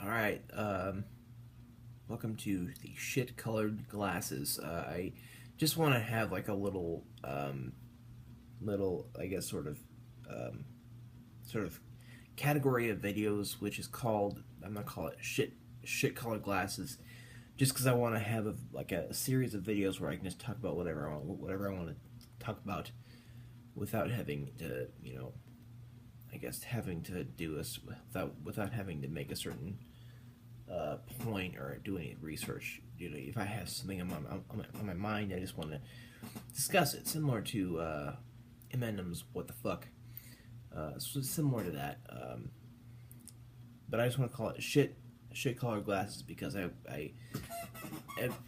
Alright, welcome to the shit-colored glasses. I just want to have like a little, I guess, sort of category of videos, which is called, I'm gonna call it shit-colored glasses, just because I want to have a series of videos where I can just talk about whatever I want to talk about, without having to, I guess having to do this without having to make a certain point or do any research. If I have something on my mind, I just want to discuss it, similar to Eminem's "What the Fuck." So it's similar to that, but I just want to call it shit colored glasses because I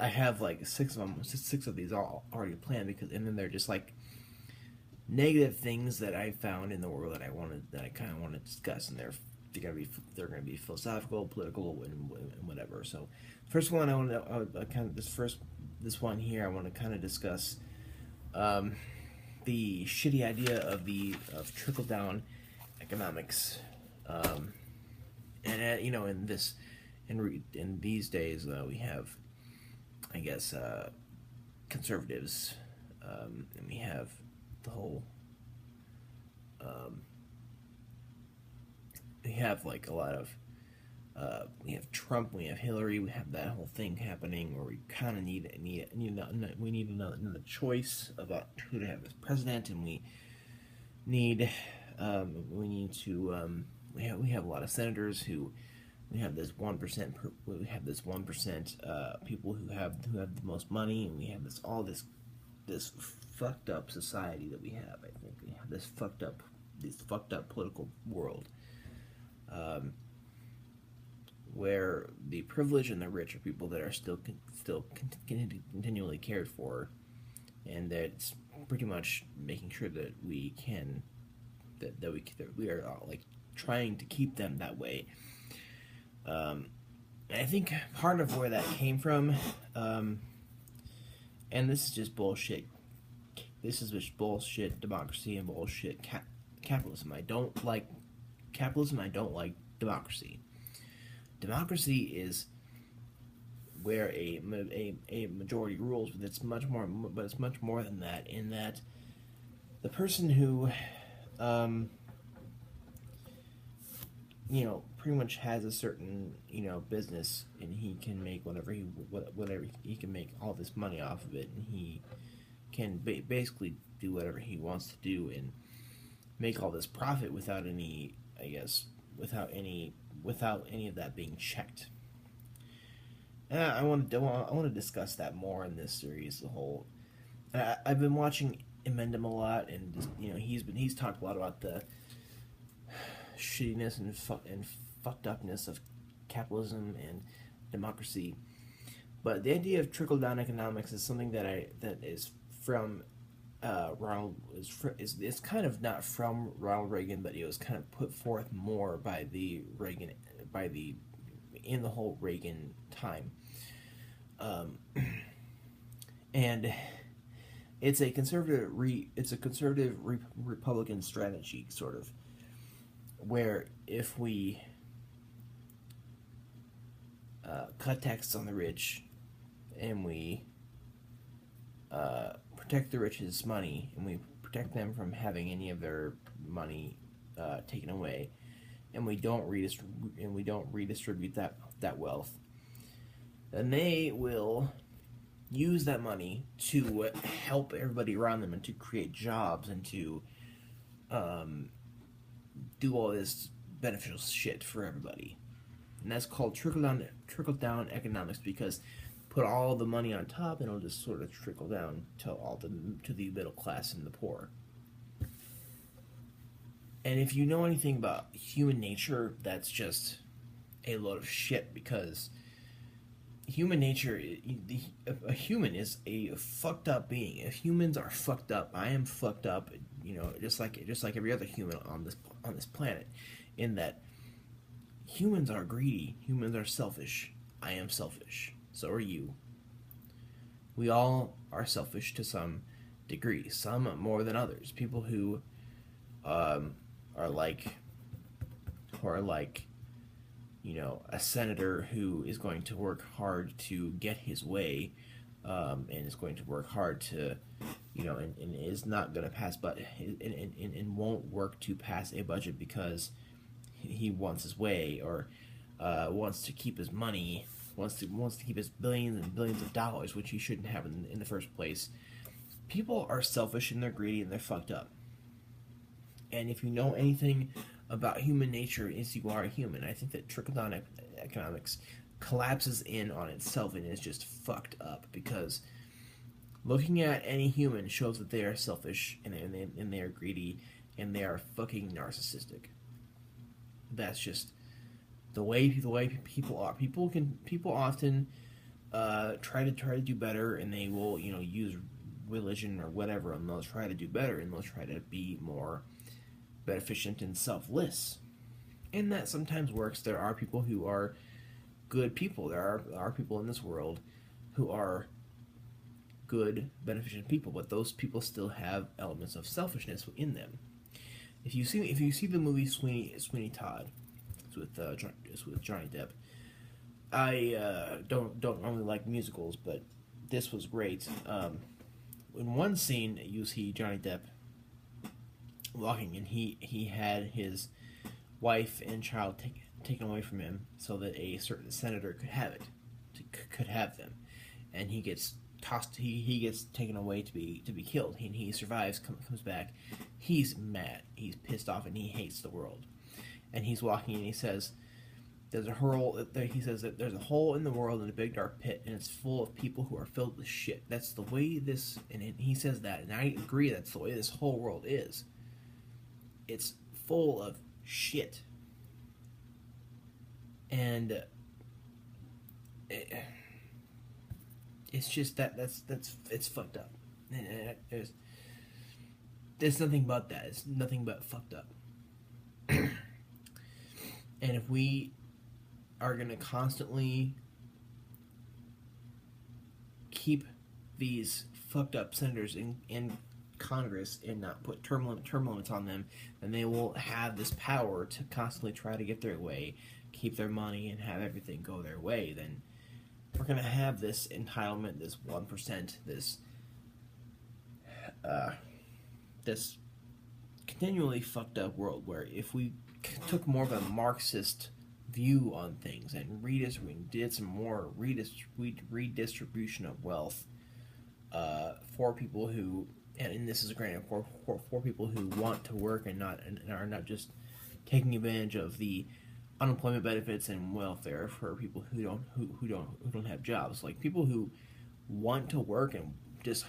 have like six of these all already planned, and then they're just like negative things that I found in the world that I kind of want to discuss, and they're gonna be philosophical, political, and whatever. So, first one I want to kind of this one here I want to kind of discuss the shitty idea of trickle down economics, and in these days we have, I guess, conservatives, and we have the whole. We have like a lot of we have Trump, we have Hillary, we have that whole thing happening where we kind of need another choice about who to have as president, and we need to we have a lot of senators who we have this 1%, people who have the most money, and we have this fucked up society that we have. I think we have this fucked up political world, where the privileged and the rich are people that are still continually cared for, and that's pretty much making sure that we are like trying to keep them that way. I think part of where that came from, and this is just bullshit. This is just bullshit democracy and bullshit capitalism. I don't like capitalism. I don't like democracy. Democracy is where a majority rules, but it's much more than that. In that, the person who, pretty much has a certain, business, and he can make whatever he can make all this money off of it, and he can basically do whatever he wants to do and make all this profit without any, I guess, without any of that being checked. I want to discuss that more in this series. The whole I've been watching Emendem a lot, and just, he's talked a lot about the shittiness and fucked upness of capitalism and democracy. But the idea of trickle down economics is something that is from it's kind of not from Ronald Reagan, but it was kind of put forth more by in the whole Reagan time, and it's a conservative Republican strategy, sort of, where if we cut taxes on the rich, and we protect the rich's money, and we protect them from having any of their money taken away, and we don't redistribute that wealth, then they will use that money to help everybody around them, and to create jobs, and to do all this beneficial shit for everybody. And that's called trickle down economics, because put all the money on top, and it'll just sort of trickle down to the middle class and the poor. And if you know anything about human nature, that's just a load of shit, because human nature, a human is a fucked up being. If humans are fucked up, I am fucked up, just like every other human on this planet, in that humans are greedy, humans are selfish. I am selfish. So are you. We all are selfish to some degree, some more than others. People who are like, a senator who is going to work hard to get his way, and is going to work hard to, and is not going to pass, but and won't work to pass a budget because he wants his way, or wants to keep his money, wants to keep his billions and billions of dollars, which he shouldn't have in the first place. People are selfish and they're greedy and they're fucked up. And if you know anything about human nature, is you are a human. I think that trickle-down economics collapses in on itself and is just fucked up, because looking at any human shows that they are selfish and they are greedy and they are fucking narcissistic. That's just the way people are. People often try to do better, and they will use religion or whatever, and they'll try to do better, and they'll try to be more beneficent and selfless, and that sometimes works. There are people who are good people. There are people in this world who are good, beneficent people, but those people still have elements of selfishness in them. If you see the movie Sweeney Todd, it's with Johnny Depp. I don't normally like musicals, but this was great. In one scene, you see Johnny Depp walking, and he had his wife and child taken away from him so that a certain senator could have them, and he gets tossed. He gets taken away to be killed. He survives, comes back. He's mad. He's pissed off, and he hates the world. And he's walking, and he says, "There's a hole." He says that there's a hole in the world, in a big dark pit, and it's full of people who are filled with shit. That's the way this. And he says that, and I agree. That's the way this whole world is. It's full of shit, and it's just it's fucked up. And there's nothing but that. It's nothing but fucked up. And if we are going to constantly keep these fucked up senators in Congress and not put term limits on them, then they will have this power to constantly try to get their way, keep their money, and have everything go their way. Then we're going to have this entitlement, this 1%, this continually fucked up world, where if we took more of a Marxist view on things and did some more redistribution of wealth for people who, and this is granted for people who want to work and are not just taking advantage of the unemployment benefits and welfare for people who don't have jobs, like people who want to work and just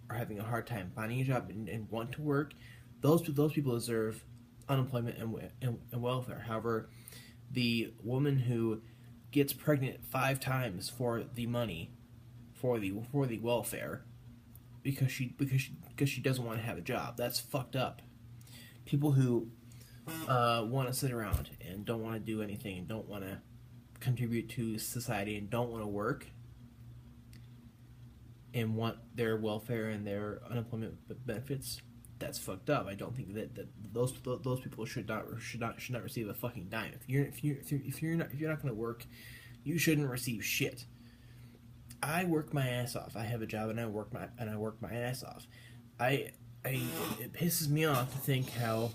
are having a hard time finding a job and want to work. Those people deserve unemployment and welfare. However, the woman who gets pregnant 5 times for the money, for the welfare, because she doesn't want to have a job, that's fucked up. People who want to sit around and don't want to do anything and don't want to contribute to society and don't want to work and want their welfare and their unemployment benefits, that's fucked up. I don't think that those people should not receive a fucking dime. If you're not going to work, you shouldn't receive shit. I work my ass off. I have a job and I work my ass off. It pisses me off to think how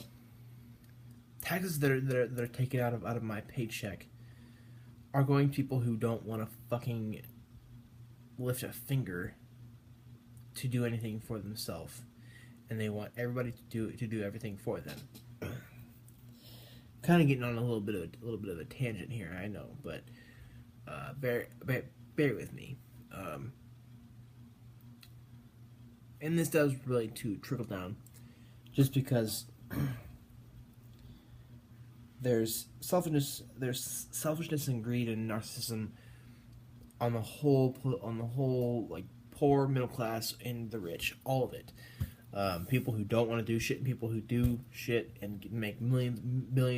taxes that are taken out of my paycheck are going to people who don't want to fucking lift a finger to do anything for themselves, and they want everybody to do everything for them. Kind of getting on a little bit of a tangent here, I know, but bear with me. And this does relate to trickle down, just because there's selfishness and greed and narcissism on the whole, like poor, middle class, and the rich, all of it. People who don't want to do shit and people who do shit and make millions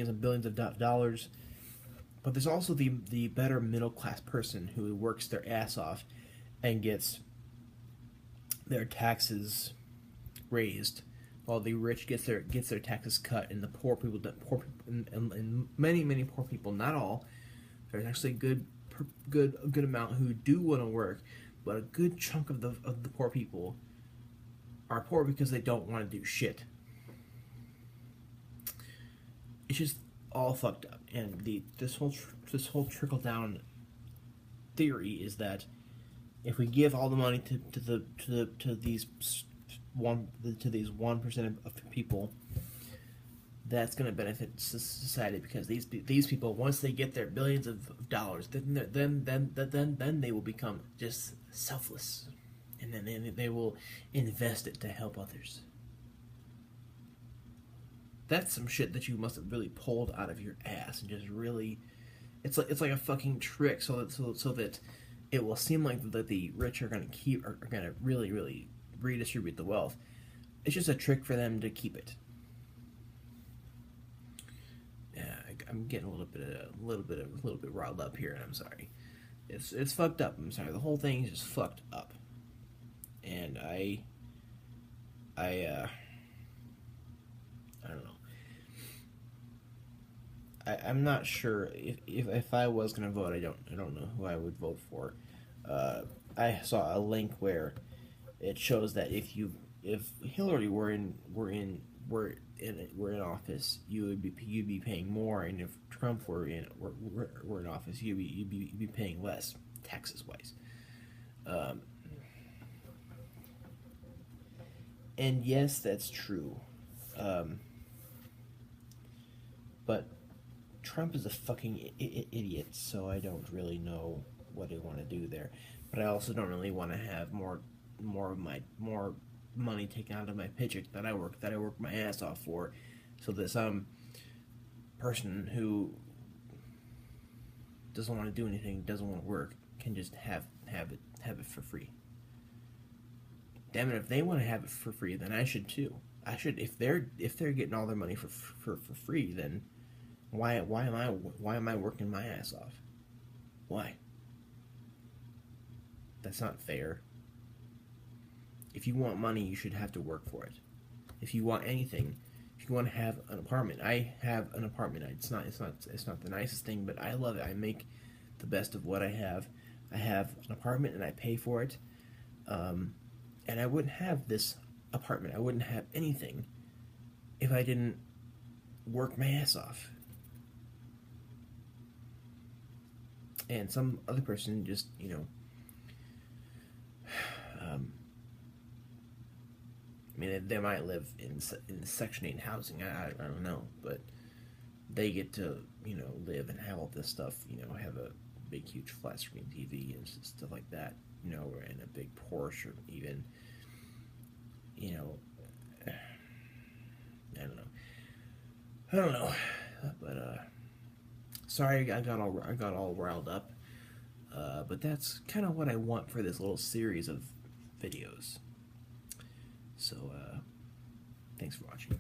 and billions of dollars. But there's also the better middle class person who works their ass off and gets their taxes raised, while the rich gets their taxes cut, and the poor people and many poor people, not all, There's actually a good amount who do want to work, but a good chunk of the poor people are poor because they don't want to do shit. It's just all fucked up, and this whole trickle down theory is that if we give all the money to these 1% of people, that's going to benefit society, because these people, once they get their billions of dollars, then they will become just selfless, and then they will invest it to help others. That's some shit that you must have really pulled out of your ass and just really, it's like a fucking trick, so that it will seem like that the rich are going to really redistribute the wealth. It's just a trick for them to keep it. Yeah, I'm getting a little bit riled up here, and I'm sorry. It's fucked up. I'm sorry. The whole thing is just fucked up, and I don't know. I'm not sure if I was gonna vote. I don't know who I would vote for. I saw a link where it shows that if Hillary were in office, you'd be paying more, and if Trump were in office, you'd be paying less, taxes wise. And yes, that's true. But Trump is a fucking idiot, so I don't really know what I want to do there. But I also don't really want to have more money taken out of my paycheck that I work my ass off for, so that some person who doesn't want to do anything, doesn't want to work, can just have it for free. Damn it, if they want to have it for free, then I should too. I should, if they're getting all their money for free, then why am I working my ass off? Why? That's not fair. If you want money, you should have to work for it. If you want anything, if you want to have an apartment, I have an apartment. It's not the nicest thing, but I love it. I make the best of what I have. I have an apartment and I pay for it. And I wouldn't have this apartment. I wouldn't have anything if I didn't work my ass off. And some other person just, I mean, they might live in Section 8 housing. I don't know, but they get to, live and have all this stuff. Have a big, huge flat screen TV and stuff like that. And a big Porsche, or even, I don't know, but sorry, I got all riled up. But that's kind of what I want for this little series of videos. So, thanks for watching.